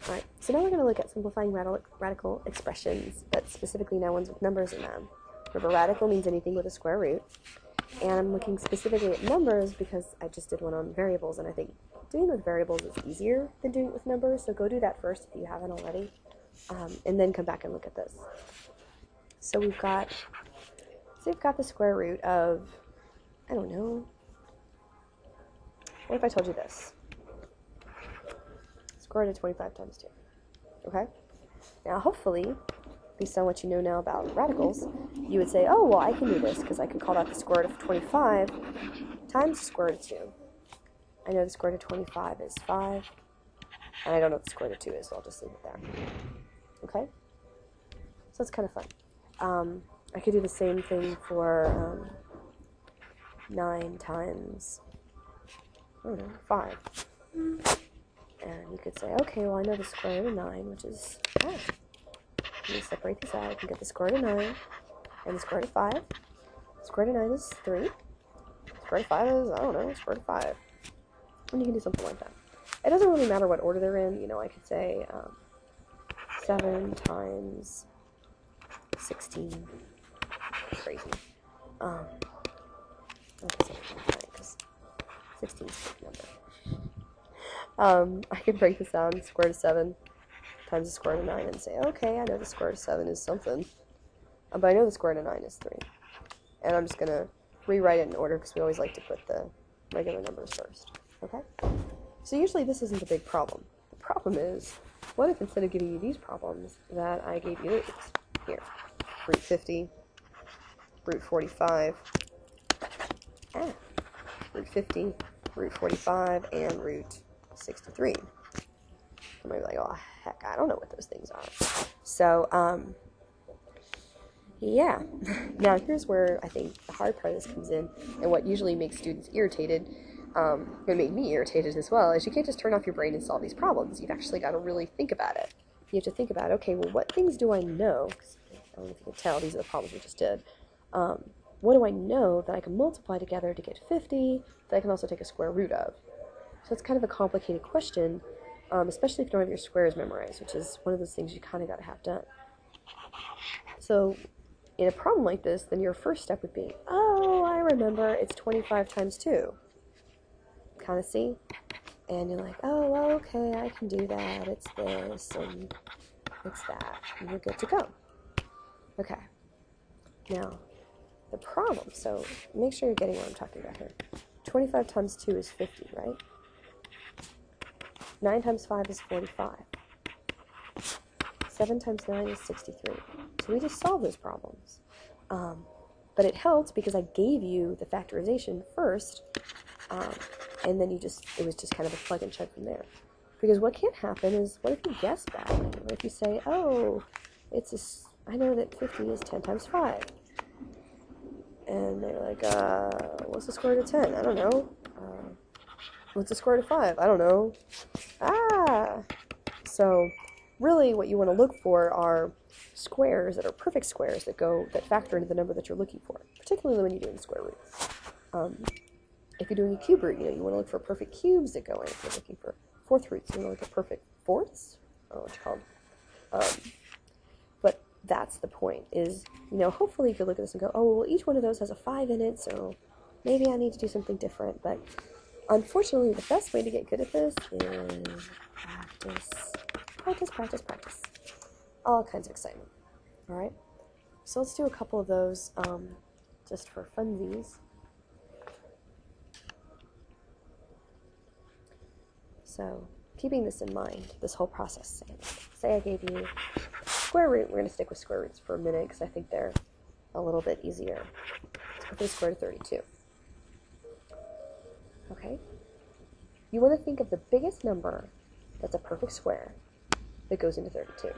Alright, so now we're going to look at simplifying radical expressions, but specifically now ones with numbers in them. Remember, radical means anything with a square root, and I'm looking specifically at numbers because I just did one on variables, and I think doing it with variables is easier than doing it with numbers, so go do that first if you haven't already, and then come back and look at this. So we've got the square root of, I don't know, what if I told you this? Square root of 25 times 2. Okay? Now, hopefully, based on what you know now about radicals, you would say, oh, well, I can do this, because I can call that the square root of 25 times the square root of 2. I know the square root of 25 is 5, and I don't know what the square root of 2 is, so I'll just leave it there. Okay? So it's kind of fun. I could do the same thing for 9 times, I don't know, 5. And you could say, okay, well, I know the square root of 9, which is 5. Let me separate these out. I can get the square root of 9 and the square root of 5. The square root of 9 is 3. The square root of 5 is, I don't know, square root of 5. And you can do something like that. It doesn't really matter what order they're in. You know, I could say 7 times 16. Crazy. I guess I'm right, because 16 is a big number. I can break this down, square root of 7 times the square root of 9, and say, okay, I know the square root of 7 is something, but I know the square root of 9 is 3. And I'm just going to rewrite it in order, because we always like to put the regular numbers first. Okay? So usually this isn't a big problem. The problem is, what if instead of giving you these problems, that I gave you these? Here. Root 50, root 45, root 50, root 45, and root 63. You might be like, oh, heck, I don't know what those things are. So, yeah. Now, here's where I think the hard part of this comes in, and what usually makes students irritated, it made me irritated as well, is you can't just turn off your brain and solve these problems. You've actually got to really think about it. You have to think about, okay, well, what things do I know? 'Cause I don't know if you can tell, these are the problems we just did. What do I know that I can multiply together to get 50, that I can also take a square root of? So it's kind of a complicated question, especially if you don't have your squares memorized, which is one of those things you kind of got to have done. So in a problem like this, then your first step would be, oh, I remember, it's 25 times 2. Kind of see? And you're like, oh, well, okay, I can do that. It's this, and it's that. And you're good to go. Okay. Now, the problem, so make sure you're getting what I'm talking about here. 25 times 2 is 50, right? 9 times 5 is 45. 7 times 9 is 63. So we just solved those problems. But it helped because I gave you the factorization first, and then it was just kind of a plug and chug from there. Because what can happen is, what if you guess badly? What if you say, oh, I know that 50 is 10 times 5. And they're like, what's the square root of 10? I don't know. What's the square root of 5? I don't know. So really what you want to look for are squares that are perfect squares that factor into the number that you're looking for, particularly when you're doing square roots. If you're doing a cube root, you want to look for perfect cubes that go in. If you're looking for fourth roots, you want to look at perfect fourths. I don't know what you call them. But that's the point, is, hopefully if you look at this and go, oh, well, each one of those has a 5 in it, so maybe I need to do something different. But unfortunately, the best way to get good at this is practice. Practice, practice, practice. All kinds of excitement. All right? So let's do a couple of those just for funsies. So keeping this in mind, this whole process, say I gave you square root. We're going to stick with square roots for a minute because I think they're a little bit easier. Let's go for the square root of 32. Okay? You want to think of the biggest number that's a perfect square that goes into 32.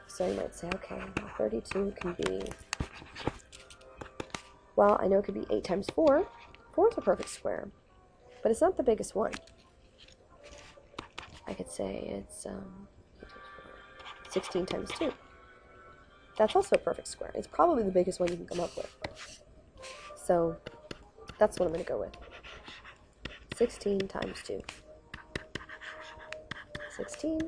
So you might say, okay, 32 can be, well, I know it could be 8 times 4. 4 is a perfect square, but it's not the biggest one. I could say it's 16 times 2. That's also a perfect square. It's probably the biggest one you can come up with. So that's what I'm going to go with. 16 times 2. 16.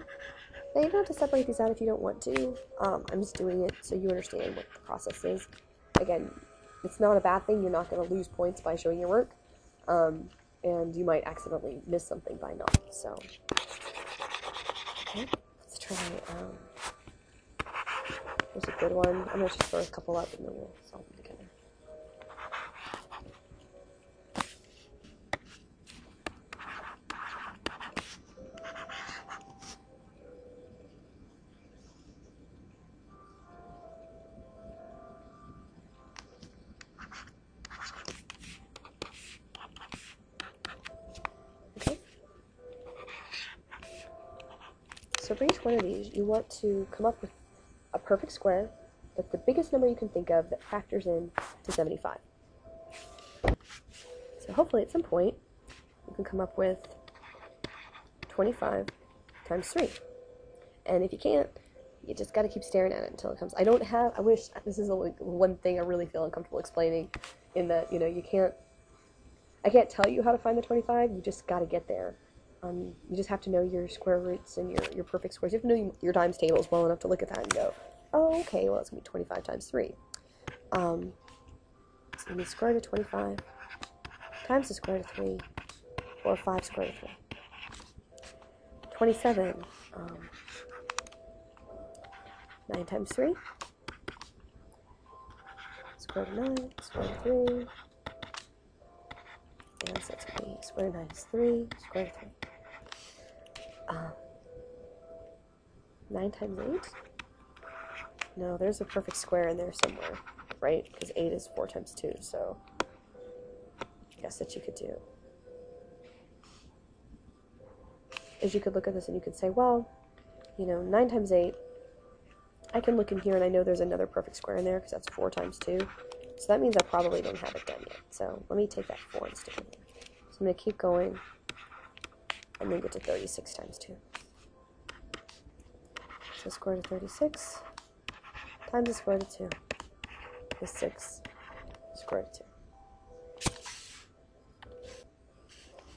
Now you don't have to separate these out if you don't want to. I'm just doing it so you understand what the process is. Again, it's not a bad thing. You're not going to lose points by showing your work. And you might accidentally miss something by not. So, okay, let's try, here's a good one. I'm going to just throw a couple up and then we'll solve them together. So for each one of these, you want to come up with a perfect square that's the biggest number you can think of that factors in to 75. So hopefully at some point, you can come up with 25 times 3. And if you can't, you just got to keep staring at it until it comes. I wish, this is one thing I really feel uncomfortable explaining, in that, I can't tell you how to find the 25, you just got to get there. You just have to know your square roots and your perfect squares. You have to know your times tables well enough to look at that and go, oh, okay, well, it's going to be 25 times 3. So we need square root of 25 times the square root of 3, or 5 square root of 3. 27, 9 times 3, square root of 9, square root of 3, and so it's going to be square root of 9 is 3, square root of 3. 9 times 8? No, there's a perfect square in there somewhere, right? Because 8 is 4 times 2, so I guess that you could do is you could look at this and you could say, well, 9 times 8, I can look in here and I know there's another perfect square in there because that's 4 times 2. So that means I probably don't have it done yet. So let me take that 4 and stick it in there. So I'm going to keep going and then get to 36 times 2. So square root of 36 times the square root of 2 is 6 square root of 2.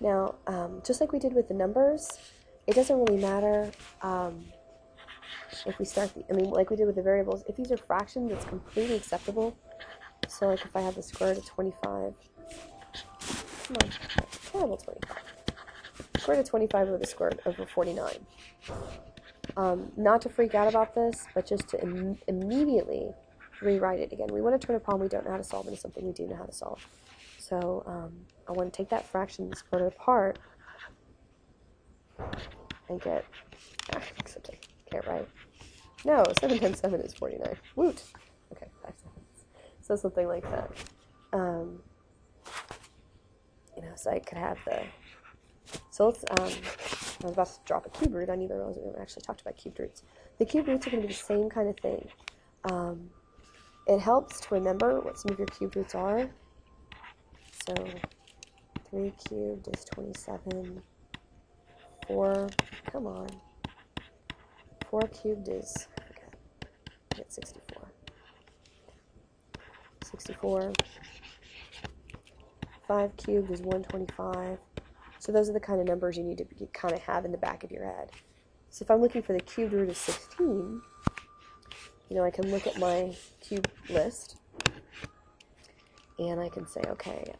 Now, just like we did with the numbers, it doesn't really matter if we start like we did with the variables. If these are fractions, it's completely acceptable. So like if I have the square root of 25, come on, terrible 25. Square root of 25 over the square root over 49. Not to freak out about this, but just to immediately rewrite it again. We want to turn a problem we don't know how to solve into something we do know how to solve. So I want to take that fraction and split it apart and get, except I can't write. No, 7 times 7 is 49. Woot! Okay, 5 seconds. So something like that. So I could have so let's, I was about to drop a cube root. I didn't even realize we actually talked about cubed roots. The cube roots are going to be the same kind of thing. It helps to remember what some of your cube roots are. So 3 cubed is 27. 4, come on. 4 cubed is, okay, I get 64. 64. 5 cubed is 125. So those are the kind of numbers you need to kind of have in the back of your head. So if I'm looking for the cubed root of 16, I can look at my cube list, and I can say, okay,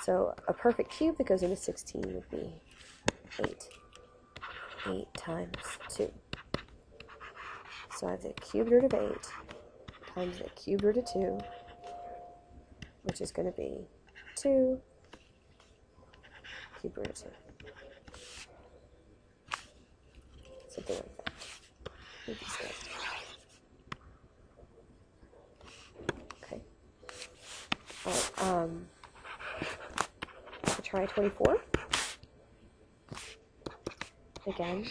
so a perfect cube that goes into 16 would be 8. 8 times 2. So I have the cubed root of 8 times the cubed root of 2, which is going to be 2 cubed root of 2. Something like that. Okay. Alright, so try 24. Again,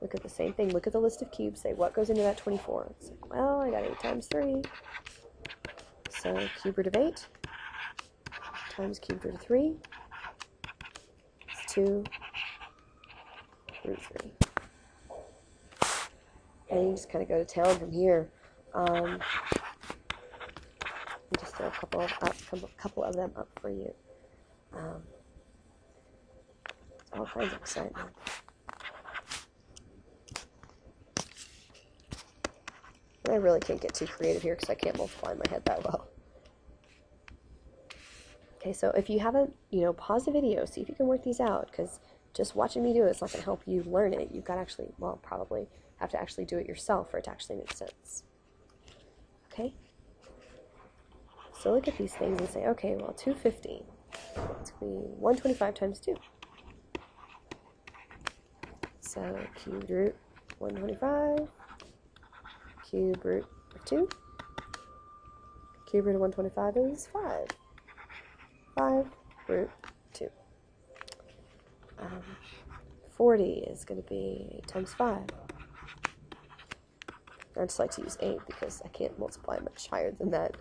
look at the same thing. Look at the list of cubes. Say, what goes into that 24? It's like, well, I got 8 times 3. So cube root of 8 times cube root of 3 is 2 root 3. And you just kind of go to town from here. Just throw a couple of them up for you. All kinds of excitement. really can't get too creative here because I can't multiply in my head that well. Okay, so if you haven't, pause the video, see if you can work these out, because just watching me do it's not going to help you learn it. You've got to actually, well, probably have to actually do it yourself for it to actually make sense. Okay? So look at these things and say, okay, well, 250. It's going to be 125 times 2. So cubed root 125, cube root of 2. Cube root of 125 is 5. 5 root 2. 40 is going to be times 5. I just like to use 8 because I can't multiply much higher than that.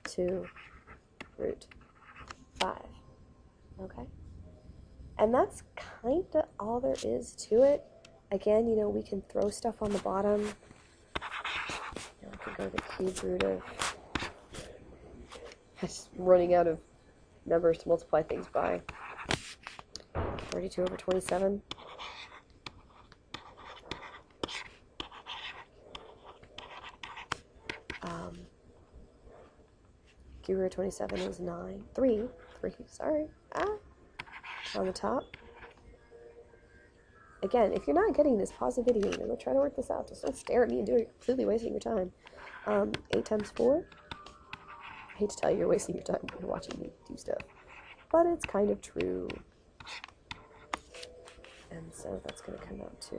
2 root 5. Okay? And that's kind of all there is to it. Again, we can throw stuff on the bottom. I could go to cube root of... I'm just running out of numbers to multiply things by. 32 over 27. Cube root of 27 is 9. 3, sorry. On the top. Again, if you're not getting this, pause the video. Go try to work this out. Just don't stare at me and do it. You're completely wasting your time. 8 times 4. I hate to tell you you're wasting your time when you're watching me do stuff. But it's kind of true. And so that's going to come out to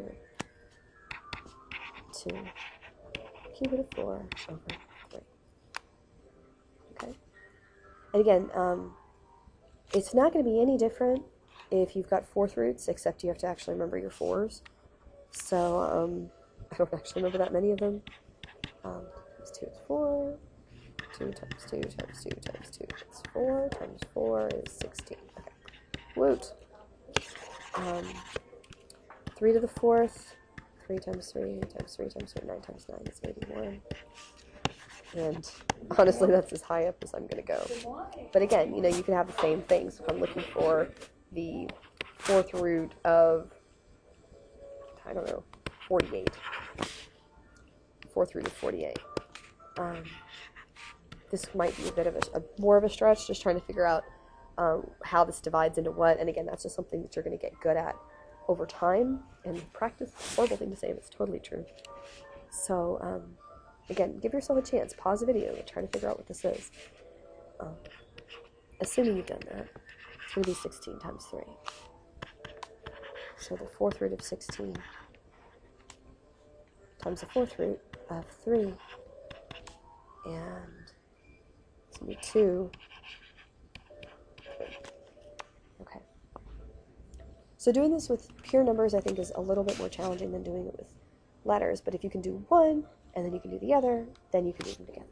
2 cube root of 4 over 3. Okay? And again, it's not going to be any different if you've got fourth roots, except you have to actually remember your 4s. So, I don't actually remember that many of them. Times 2 is 4. 2 times 2 times 2 times 2 is 4. Times 4 is 16. Okay. Woot! 3 to the 4th. 3 times 3 times 3 times 3. 9 times 9 is 81. And honestly, that's as high up as I'm going to go. But again, you can have the same thing. So if I'm looking for the fourth root of, 48. Fourth root of 48. This might be a bit of a more of a stretch, just trying to figure out how this divides into what. And again, that's just something that you're going to get good at over time. And practice is a horrible thing to say, but it's totally true. So, again, give yourself a chance. Pause the video and try to figure out what this is. Assuming you've done that, it's going to be 16 times 3. So the fourth root of 16 times the fourth root of 3. And it's going to be 2. 3. Okay. So doing this with pure numbers, I think, is a little bit more challenging than doing it with letters. But if you can do one, and then you can do the other, then you can do them together.